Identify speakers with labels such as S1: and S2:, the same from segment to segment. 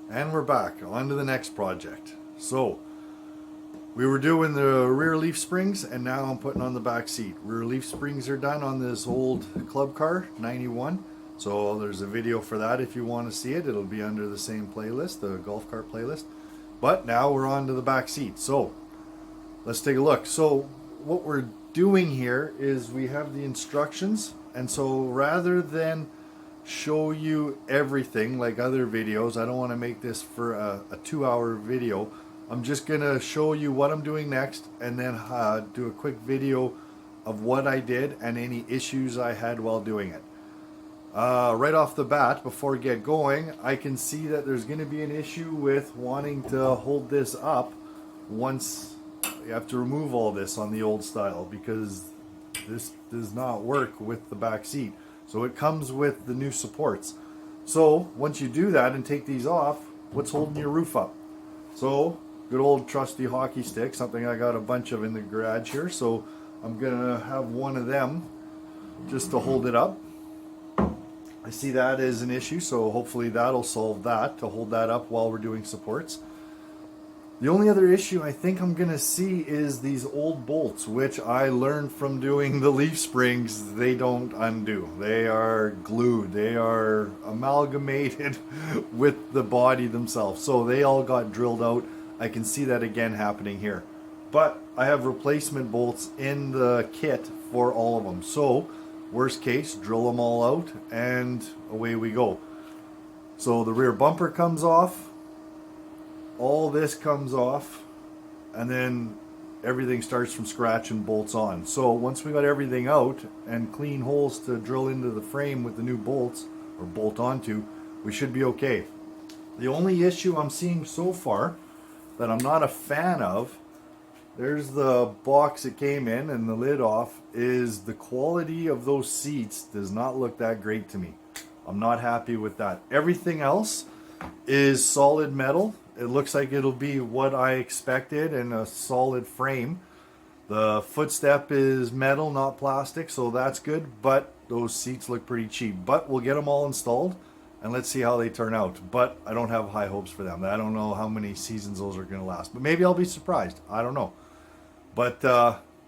S1: And we're back on to the next project. So we were doing the rear leaf springs, and now I'm putting on the back seat. Rear leaf springs are done on this old club car 91. So there's a video for that if you want to see it. It'll be under the same playlist, the golf cart playlist. But now we're on to the back seat. So let's take a look. So what we're doing here is we have the instructions, and so rather than show you everything like other videos, I don't want to make this for a 2-hour video. I'm just gonna show you what I'm doing next, and then do a quick video of what I did and any issues I had while doing it. Right off the bat, before we get going, I can see that there's going to be an issue with wanting to hold this up once you have to remove all this on the old style, because this does not work with the back seat. So it comes with the new supports. So once you do that and take these off, what's holding your roof up? So good old trusty hockey stick, something I got a bunch of in the garage here. So I'm gonna have one of them just to hold it up. I see that as an issue, so hopefully that'll solve that, to hold that up while we're doing supports. The only other issue I think I'm going to see is these old bolts, which I learned from doing the leaf springs. They don't undo. They are glued. They are amalgamated with the body themselves. So they all got drilled out. I can see that again happening here. But I have replacement bolts in the kit for all of them. So worst case, drill them all out and away we go. So the rear bumper comes off, all this comes off, and then everything starts from scratch and bolts on. So once we got everything out and clean holes to drill into the frame with the new bolts, or bolt onto, we should be okay. The only issue I'm seeing so far that I'm not a fan of, there's the box it came in and the lid off, is the quality of those seats does not look that great to me. I'm not happy with that. Everything else is solid metal. It looks like it'll be what I expected in a solid frame. The footstep is metal, not plastic, so that's good, but those seats look pretty cheap. But we'll get them all installed and let's see how they turn out. But I don't have high hopes for them. I don't know how many seasons those are going to last, but maybe I'll be surprised. I don't know. But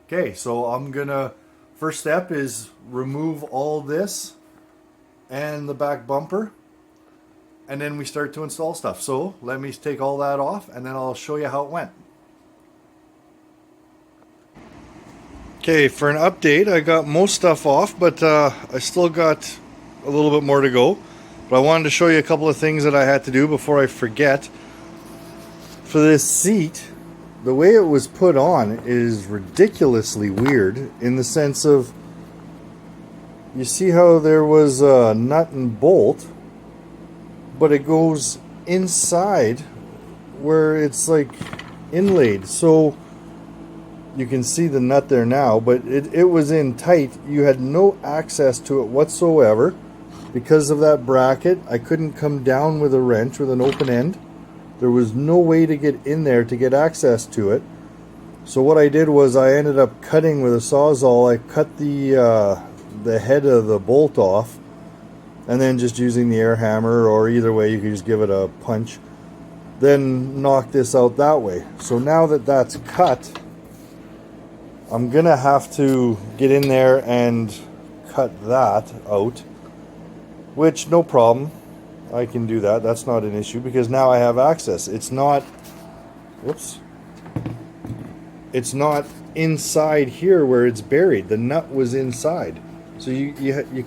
S1: okay, so I'm gonna, first step is remove all this and the back bumper, and then we start to install stuff. So let me take all that off and then I'll show you how it went. Okay, for an update, I got most stuff off, but I still got a little bit more to go. But I wanted to show you a couple of things that I had to do before I forget. For this seat, the way it was put on is ridiculously weird, in the sense of, you see how there was a nut and bolt, but it goes inside where it's like inlaid. So you can see the nut there now, but it was in tight. You had no access to it whatsoever because of that bracket. I couldn't come down with a wrench with an open end. There was no way to get in there to get access to it. So what I did was I ended up cutting with a Sawzall. I cut the head of the bolt off, and then just using the air hammer, or either way you could just give it a punch, then knock this out that way. So now that that's cut, I'm gonna have to get in there and cut that out, which no problem. I can do that. That's not an issue because now I have access. It's not, whoops, it's not inside here where it's buried. The nut was inside, so you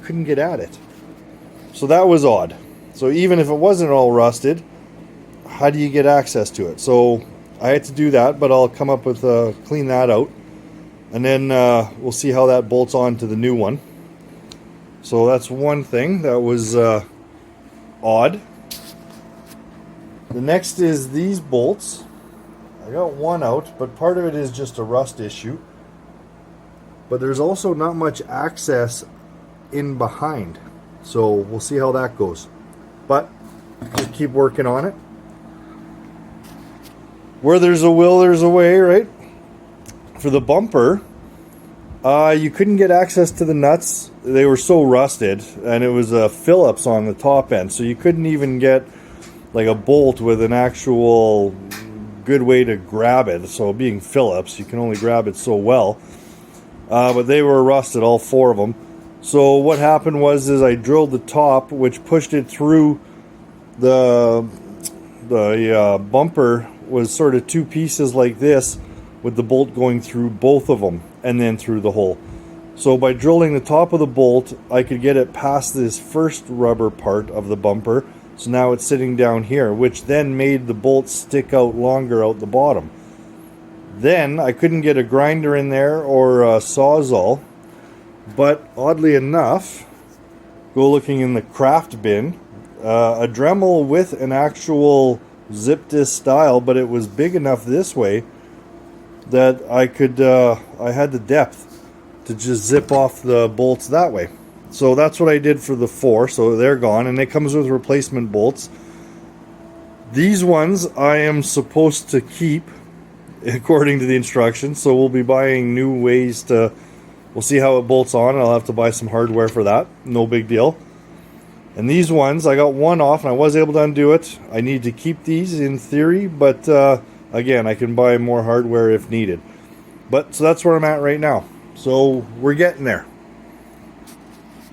S1: couldn't get at it. So that was odd. So even if it wasn't all rusted, how do you get access to it? So I had to do that, but I'll come up with clean that out, and then we'll see how that bolts on to the new one. So that's one thing that was odd. The next is these bolts. I got one out, but part of it is just a rust issue. But there's also not much access in behind. So we'll see how that goes. But just keep working on it. Where there's a will, there's a way, right? For the bumper, you couldn't get access to the nuts. They were so rusted, and it was Phillips on the top end, so you couldn't even get like a bolt with an actual good way to grab it. So being Phillips, you can only grab it so well. But they were rusted, all 4 of them. So what happened was I drilled the top, which pushed it through the bumper. Was sort of 2 pieces like this, with the bolt going through both of them and then through the hole. So by drilling the top of the bolt, I could get it past this first rubber part of the bumper. So now it's sitting down here, which then made the bolt stick out longer out the bottom. Then I couldn't get a grinder in there or a Sawzall, but oddly enough, go looking in the craft bin, a Dremel with an actual zip disc style, but it was big enough this way that I could, I had the depth to just zip off the bolts that way. So that's what I did for the 4, so they're gone, and it comes with replacement bolts. These ones I am supposed to keep according to the instructions, so we'll be buying new ways to, we'll see how it bolts on, and I'll have to buy some hardware for that, no big deal. And these ones, I got one off and I was able to undo it. I need to keep these in theory, but again, I can buy more hardware if needed. But so that's where I'm at right now. So we're getting there.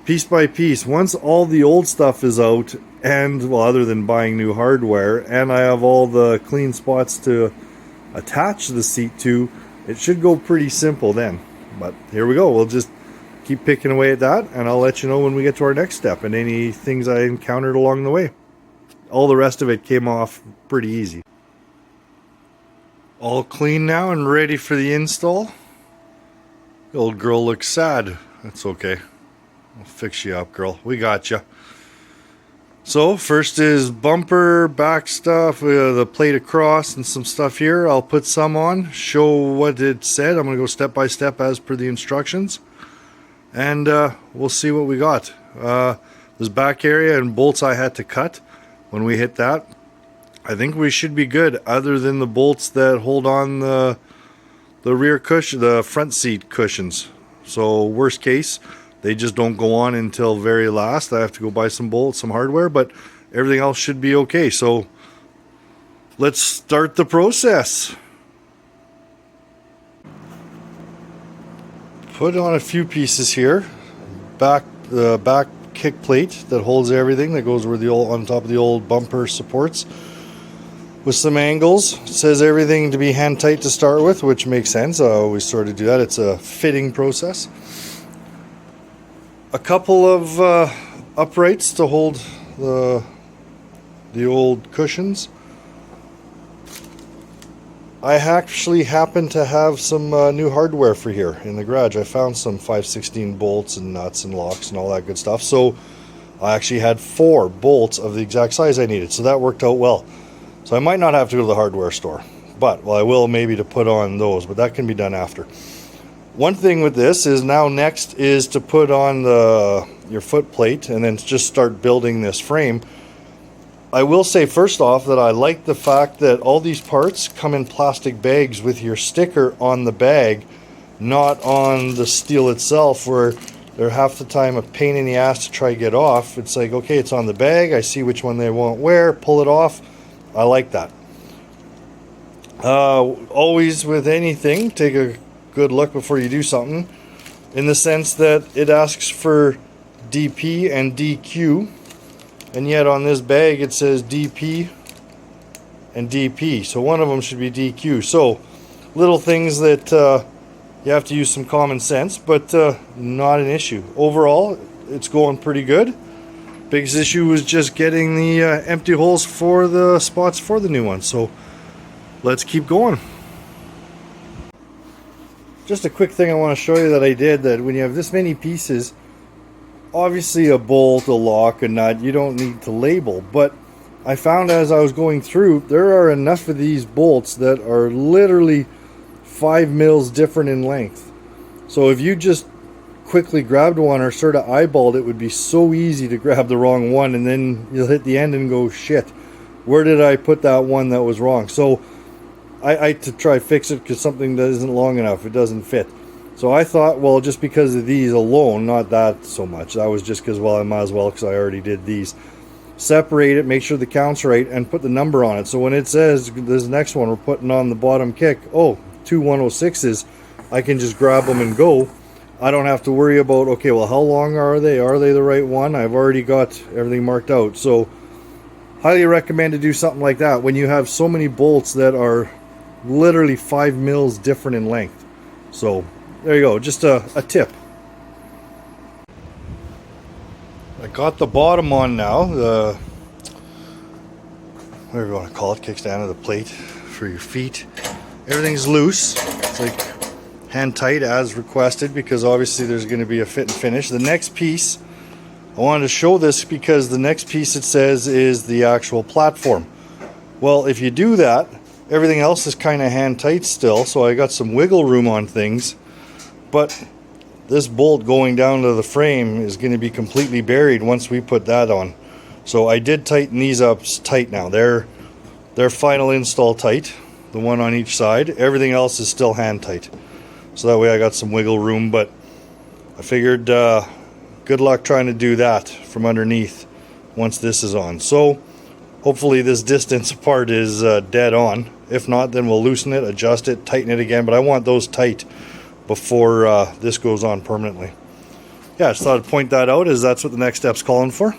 S1: Piece by piece. Once all the old stuff is out, and well, other than buying new hardware, and I have all the clean spots to attach the seat to, it should go pretty simple then. But here we go. We'll just keep picking away at that, and I'll let you know when we get to our next step and any things I encountered along the way. All the rest of it came off pretty easy. All clean now and ready for the install. The old girl looks sad. That's okay. I'll fix you up, girl. We got you. So first is bumper, back stuff, the plate across and some stuff here. I'll put some on, show what it said. I'm going to go step by step as per the instructions. And we'll see what we got. This back area and bolts I had to cut when we hit that. I think we should be good, other than the bolts that hold on the rear cushion, the front seat cushions. So worst case, they just don't go on until very last. I have to go buy some bolts, some hardware, but everything else should be okay. So let's start the process. Put on a few pieces here. The back kick plate that holds everything, that goes where the old, on top of the old bumper supports, with some angles. It says everything to be hand tight to start with, which makes sense. I always sort of do that. It's a fitting process. A couple of uprights to hold the old cushions. I actually happen to have some new hardware for here in the garage. I found some 5/16 bolts and nuts and locks and all that good stuff. So I actually had 4 bolts of the exact size I needed. So that worked out well. So I might not have to go to the hardware store, but well, I will maybe to put on those, but that can be done after. One thing with this is now next is to put on your foot plate and then just start building this frame. I will say first off that I like the fact that all these parts come in plastic bags with your sticker on the bag, not on the steel itself, where they're half the time a pain in the ass to try to get off. It's like, okay, it's on the bag, I see which one they won't wear, pull it off. I like that. Always with anything, take a good look before you do something, in the sense that it asks for DP and DQ, and yet on this bag it says DP and DP, so one of them should be DQ. So little things that you have to use some common sense, but not an issue. Overall, it's going pretty good. Biggest issue was just getting the empty holes for the spots for the new one. So let's keep going. Just a quick thing I want to show you that I did, that when you have this many pieces, obviously a bolt, a lock, a nut, you don't need to label. But I found as I was going through, there are enough of these bolts that are literally 5 mils different in length. So if you just quickly grabbed one or sort of eyeballed it, would be so easy to grab the wrong one, and then you'll hit the end and go, shit, where did I put that one that was wrong? So I had to try fix it because something that isn't long enough, it doesn't fit. So I thought, well, just because of these alone, not that so much, that was just because, well, I might as well, because I already did these. separate it, make sure the count's right, and put the number on it. So when it says this next one we're putting on the bottom kick, oh, 2 106s, I can just grab them and go. I don't have to worry about, okay, well, how long are they? Are they the right one? I've already got everything marked out. So highly recommend to do something like that when you have so many bolts that are literally 5 mils different in length. So there you go, just a tip. I got the bottom on now, the, whatever you want to call it, kickstand of the plate for your feet. Everything's loose. It's like hand tight as requested, because obviously there's going to be a fit and finish. The next piece, I wanted to show this because the next piece it says is the actual platform. Well, if you do that, everything else is kind of hand tight still, so I got some wiggle room on things, but this bolt going down to the frame is going to be completely buried once we put that on. So I did tighten these up tight now. They're final install tight, the one on each side. Everything else is still hand tight. So that way I got some wiggle room, but I figured good luck trying to do that from underneath once this is on. So hopefully this distance apart is dead on. If not, then we'll loosen it, adjust it, tighten it again, but I want those tight before this goes on permanently. Yeah, I just thought I'd point that out, as that's what the next step's calling for.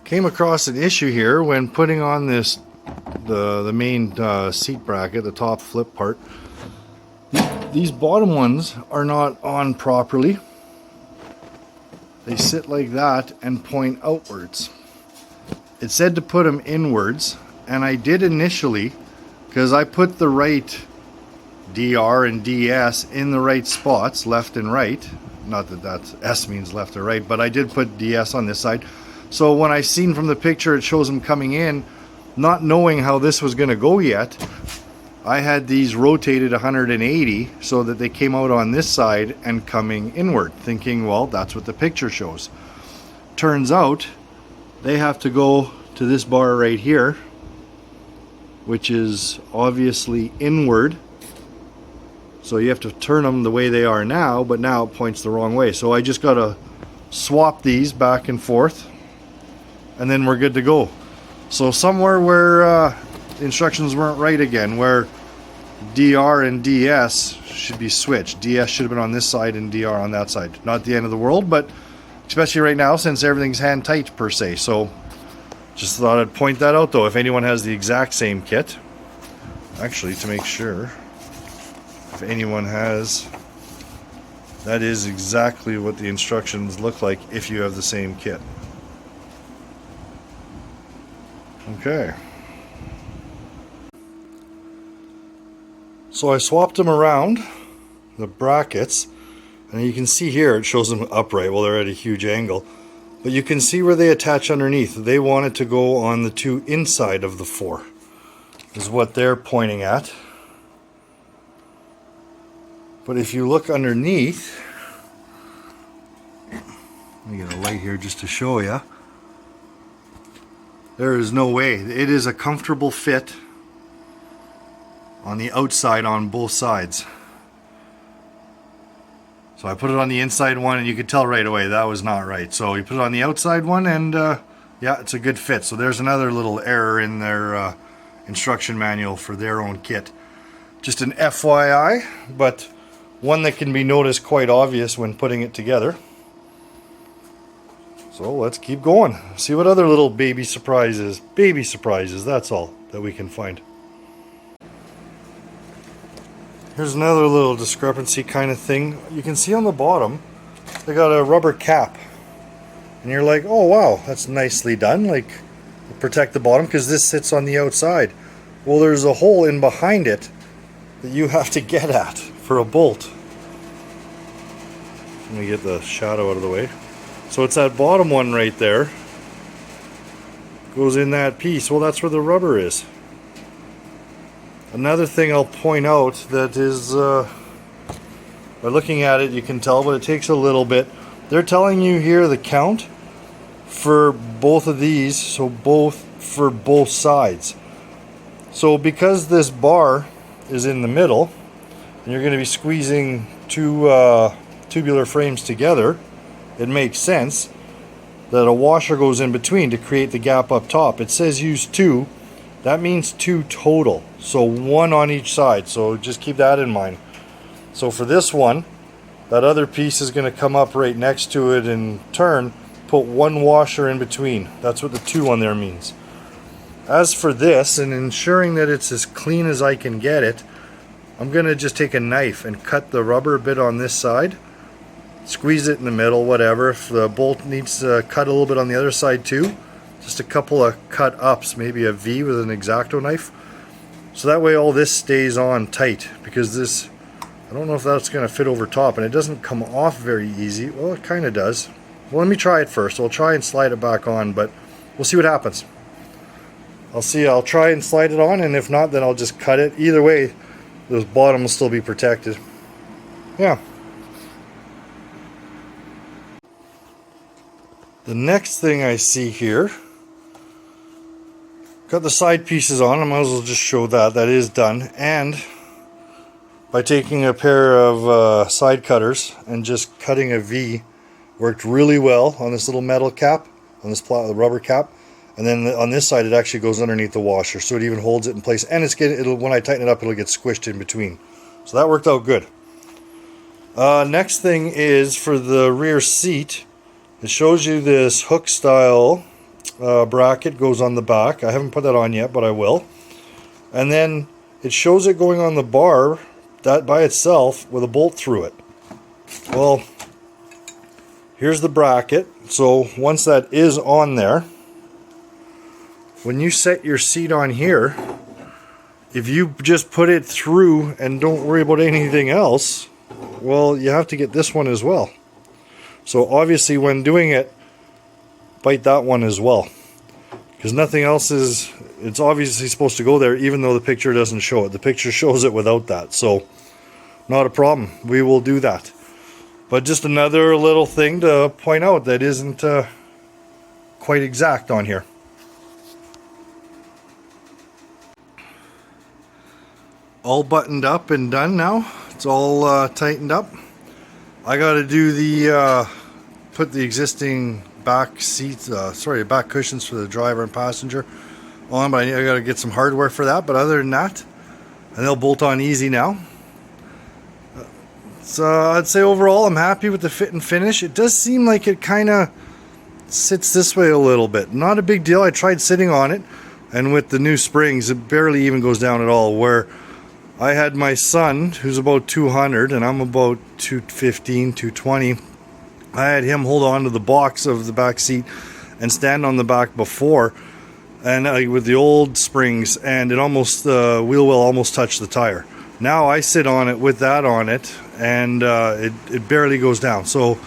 S1: Came across an issue here when putting on this the main seat bracket, the top flip part. These bottom ones are not on properly. They sit like that and point outwards. It said to put them inwards, and I did initially, because I put the right DR and DS in the right spots, left and right. Not that that's S means left or right, but I did put DS on this side. So when I seen from the picture it shows them coming in, not knowing how this was going to go yet, I had these rotated 180 so that they came out on this side and coming inward, thinking, well, that's what the picture shows. Turns out they have to go to this bar right here, which is obviously inward. So you have to turn them the way they are now, but now it points the wrong way. So I just got to swap these back and forth, and then we're good to go. So somewhere where the instructions weren't right again, where DR and DS should be switched. DS should have been on this side and DR on that side. Not the end of the world, but especially right now since everything's hand tight per se. So just thought I'd point that out though, if anyone has the exact same kit. Actually, to make sure, if anyone has, that is exactly what the instructions look like if you have the same kit. Okay. So I swapped them around, the brackets, and you can see here it shows them upright. Well, they're at a huge angle, but you can see where they attach underneath. They want it to go on the two inside of the four, is what they're pointing at. But if you look underneath, let me get a light here just to show you. There is no way. It is a comfortable fit on the outside on both sides. So I put it on the inside one and you could tell right away that was not right. So you put it on the outside one and yeah, it's a good fit. So there's another little error in their instruction manual for their own kit. Just an FYI, but one that can be noticed quite obvious when putting it together. So let's keep going. See what other little baby surprises, that's all, that we can find. Here's another little discrepancy kind of thing. You can see on the bottom, they got a rubber cap. And you're like, oh wow, that's nicely done. Like, protect the bottom because this sits on the outside. Well, there's a hole in behind it that you have to get at for a bolt. Let me get the shadow out of the way. So it's that bottom one right there. Goes in that piece. Well, that's where the rubber is. Another thing I'll point out that is, by looking at it you can tell, but it takes a little bit. They're telling you here the count for both of these, so both for both sides. So because this bar is in the middle, and you're going to be squeezing two tubular frames together, it makes sense that a washer goes in between to create the gap up top. It says use 2. That means 2 total. So 1 on each side. So just keep that in mind. So for this one, that other piece is going to come up right next to it and turn. Put 1 washer in between. That's what the 2 on there means. As for this, and ensuring that it's as clean as I can get it, I'm going to just take a knife and cut the rubber bit on this side. Squeeze it in the middle, whatever. If the bolt needs to cut a little bit on the other side too, just a couple of cut ups, maybe a V with an X-Acto knife. So that way all this stays on tight, because this, I don't know if that's going to fit over top, and it doesn't come off very easy. Well, it kind of does. Well, let me try it first. I'll try and slide it back on, but we'll see what happens. I'll try and slide it on, and if not, then I'll just cut it. Either way, this bottom will still be protected. Yeah. The next thing I see here, got the side pieces on. I might as well just show that. That is done. And by taking a pair of side cutters and just cutting a V, worked really well on this little metal cap, on this rubber cap. And then on this side, it actually goes underneath the washer, so it even holds it in place. And when I tighten it up, it'll get squished in between. So that worked out good. Next thing is for the rear seat. It shows you this hook style bracket goes on the back. I haven't put that on yet, but I will. And then it shows it going on the bar, that by itself, with a bolt through it. Well, here's the bracket. So once that is on there, when you set your seat on here, if you just put it through and don't worry about anything else, well, you have to get this one as well. So obviously when doing it, bite that one as well, because nothing else is, it's obviously supposed to go there, even though the picture doesn't show it. The picture shows it without that, so not a problem. We will do that. But just another little thing to point out that isn't quite exact on here. All buttoned up and done now. It's all tightened up. I got to do the put the existing back seats, back cushions for the driver and passenger on, but I got to get some hardware for that. But other than that, and they'll bolt on easy now. So I'd say overall I'm happy with the fit and finish. It does seem like it kind of sits this way a little bit. Not a big deal. I tried sitting on it, and with the new springs, it barely even goes down at all. Where I had my son, who's about 200, and I'm about 215, 220. I had him hold on to the box of the back seat and stand on the back before, and with the old springs, and it almost, the wheel well almost touched the tire. Now I sit on it with that on it, and it barely goes down. So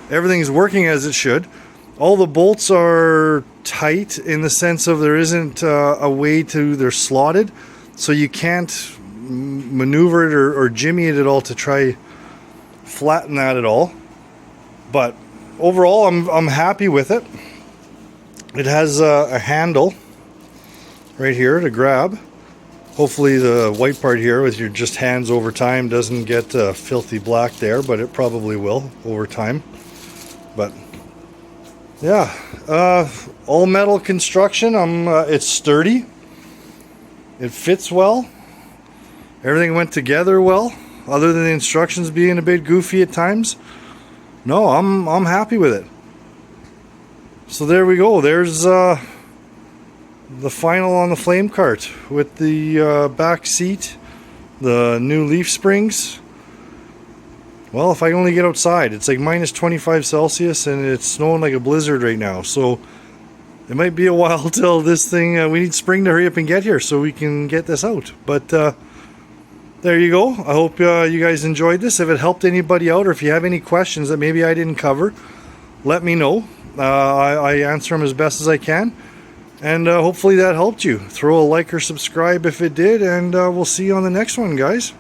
S1: everything is working as it should. All the bolts are tight in the sense of there isn't a way to, they're slotted, so you can't maneuver it or jimmy it at all to try flatten that at all. But overall I'm happy with it. It has a handle right here to grab. Hopefully the white part here with your just hands over time doesn't get filthy black there, but it probably will over time. But yeah, all metal construction. It's sturdy, it fits well. Everything went together well, other than the instructions being a bit goofy at times. No, I'm happy with it. So there we go. There's the final on the flame cart with the back seat, the new leaf springs. Well, if I only get outside, it's like minus 25 Celsius and it's snowing like a blizzard right now. So it might be a while till this thing, we need spring to hurry up and get here so we can get this out. But there you go. I hope you guys enjoyed this. If it helped anybody out, or if you have any questions that maybe I didn't cover, let me know. I answer them as best as I can. And hopefully that helped you. Throw a like or subscribe if it did, and we'll see you on the next one, guys.